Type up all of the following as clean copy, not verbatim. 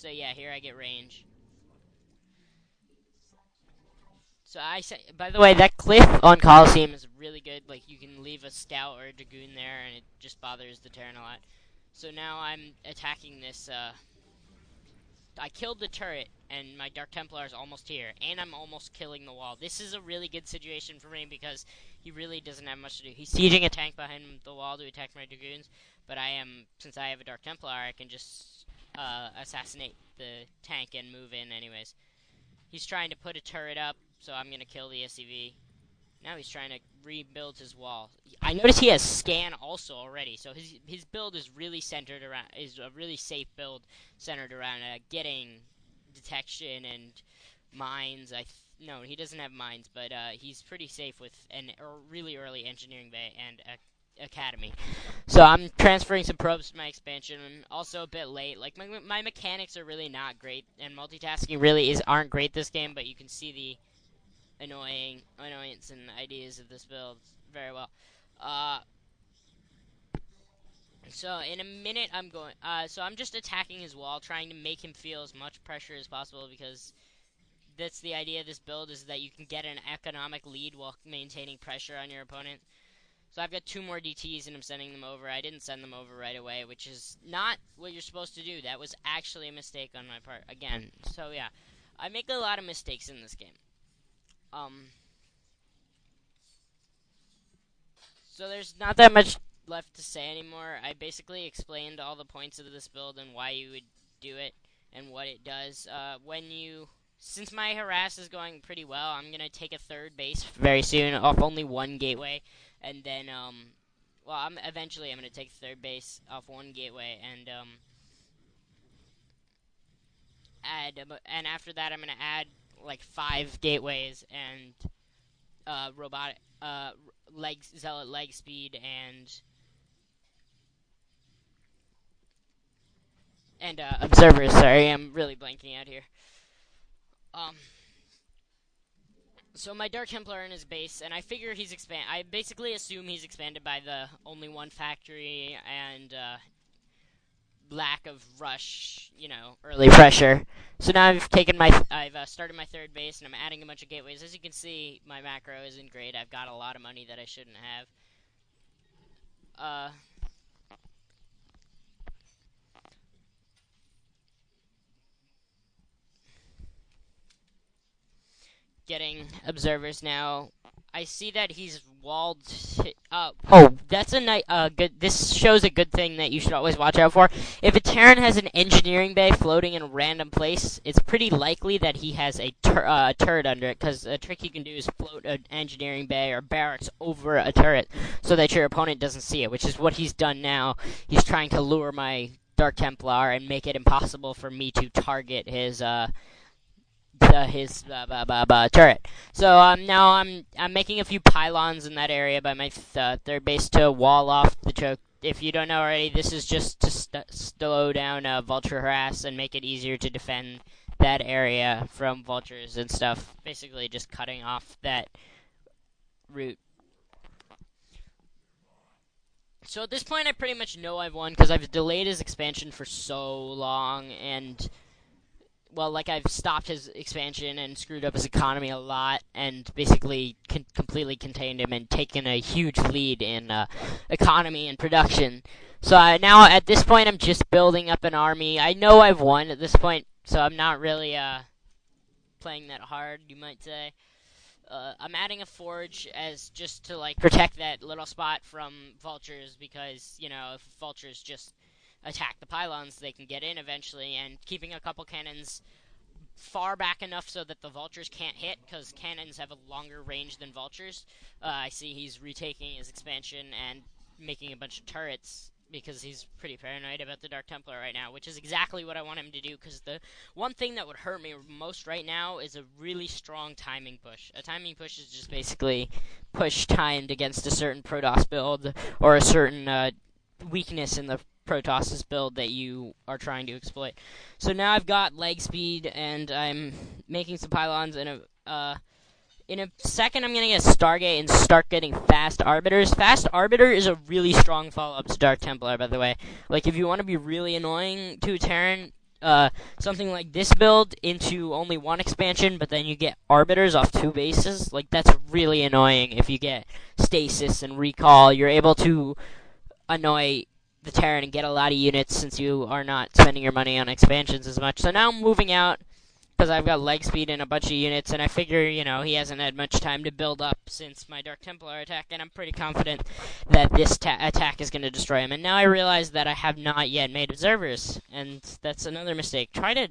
So yeah, here I get range. So by the way, that cliff on Coliseum is really good. Like, you can leave a scout or a dragoon there, and it just bothers the Terran a lot. So now I'm attacking this, I killed the turret, and my Dark Templar is almost here, and I'm almost killing the wall. This is a really good situation for me, because he really doesn't have much to do. He's sieging a tank behind the wall to attack my dragoons, but since I have a Dark Templar, I can just, assassinate the tank and move in anyways. He's trying to put a turret up, so I'm gonna kill the SCV. Now he's trying to rebuild his wall. I notice he has scan also already, so his build is really centered around, is a really safe build centered around getting detection and mines. No, he doesn't have mines, but he's pretty safe with a really early engineering bay and academy. So I'm transferring some probes to my expansion. I'm also a bit late. Like, my mechanics are really not great, and multitasking really aren't great this game, but you can see the annoyance and ideas of this build very well. So in a minute I'm going, so I'm just attacking his wall, trying to make him feel as much pressure as possible, because that's the idea of this build, is that you can get an economic lead while maintaining pressure on your opponent. So I've got 2 more DTs and I'm sending them over. I didn't send them over right away, which is not what you're supposed to do. That was actually a mistake on my part, again. So yeah, I make a lot of mistakes in this game. So there's not that much left to say anymore. I basically explained all the points of this build and why you would do it and what it does. Since my harass is going pretty well, I'm gonna take a 3rd base very soon off only 1 gateway, and then eventually I'm gonna take 3rd base off 1 gateway and and after that I'm gonna add like 5 gateways and robotic zealot leg speed and observers. Sorry, I'm really blanking out here. So my Dark Templar in his base, and I figure he's I basically assume he's expanded by the only 1 factory and lack of rush, early pressure. So now I've started my 3rd base, and I'm adding a bunch of gateways. As you can see, my macro isn't great. I've got a lot of money that I shouldn't have. Getting observers now. I see that he's walled. That's a good. This shows a good thing that you should always watch out for. If a Terran has an engineering bay floating in a random place, it's pretty likely that he has a turret under it. Because a trick you can do is float an engineering bay or barracks over a turret, so that your opponent doesn't see it. Which is what he's done now. He's trying to lure my Dark Templar and make it impossible for me to target his turret. So now I'm making a few pylons in that area by my 3rd base to wall off the choke. If you don't know already, this is just to slow down vulture harass and make it easier to defend that area from vultures and stuff. Basically just cutting off that route. So at this point I pretty much know I've won, because I've delayed his expansion for so long, and I've stopped his expansion and screwed up his economy a lot, and basically completely contained him and taken a huge lead in economy and production. So now, at this point, I'm just building up an army. I know I've won at this point, so I'm not really playing that hard, you might say. I'm adding a forge as just to protect that little spot from vultures, because if vultures just attack the pylons, they can get in eventually, and keeping a couple cannons far back enough so that the vultures can't hit, because cannons have a longer range than vultures. I see he's retaking his expansion and making a bunch of turrets, because he's pretty paranoid about the Dark Templar right now, which is exactly what I want him to do, because the one thing that would hurt me most right now is a really strong timing push. A timing push is just basically push timed against a certain Protoss build, or a certain weakness in the Protoss's build that you are trying to exploit. So now I've got leg speed, and I'm making some pylons, and in a second I'm going to get a Stargate and start getting fast Arbiters. Fast Arbiter is a really strong follow-up to Dark Templar, by the way. If you want to be really annoying to a Terran, something like this build into only one expansion, but then you get arbiters off 2 bases. Like, that's really annoying. If you get stasis and recall, you're able to annoy the Terran and get a lot of units since you are not spending your money on expansions as much. So now I'm moving out because I've got leg speed and a bunch of units, and I figure, he hasn't had much time to build up since my Dark Templar attack, and I'm pretty confident that this attack is going to destroy him. And now I realize that I have not yet made observers, and that's another mistake. Try to,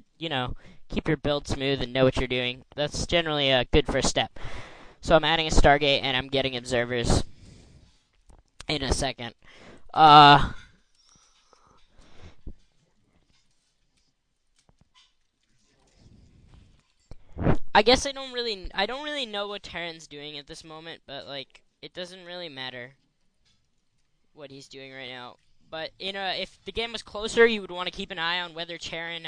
keep your build smooth and know what you're doing. That's generally a good first step. So I'm adding a Stargate, and I'm getting observers in a second. I guess I don't really know what Terran's doing at this moment, but like it doesn't really matter what he's doing right now. But if the game was closer, you would want to keep an eye on whether Terran.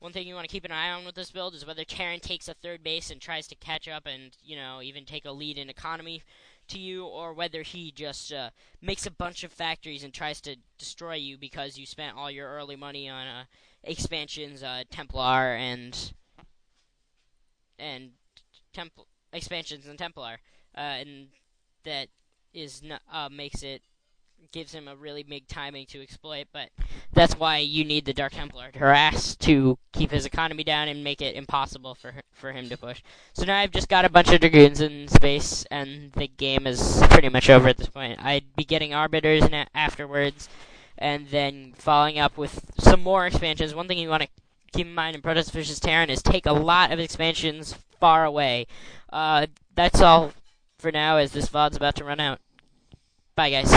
One thing you want to keep an eye on with this build is whether Terran takes a third base and tries to catch up and even take a lead in economy to you, or whether he just makes a bunch of factories and tries to destroy you because you spent all your early money on expansions, Templar and expansions in Templar, and that is gives him a really big timing to exploit. But that's why you need the Dark Templar to harass to keep his economy down and make it impossible for him to push. So now I've just got a bunch of Dragoons in space, and the game is pretty much over at this point. I'd be getting Arbiters afterwards, and then following up with some more expansions. One thing you want to keep in mind in Protoss vs. Terran is take a lot of expansions far away. That's all for now, as this VOD's about to run out. Bye, guys.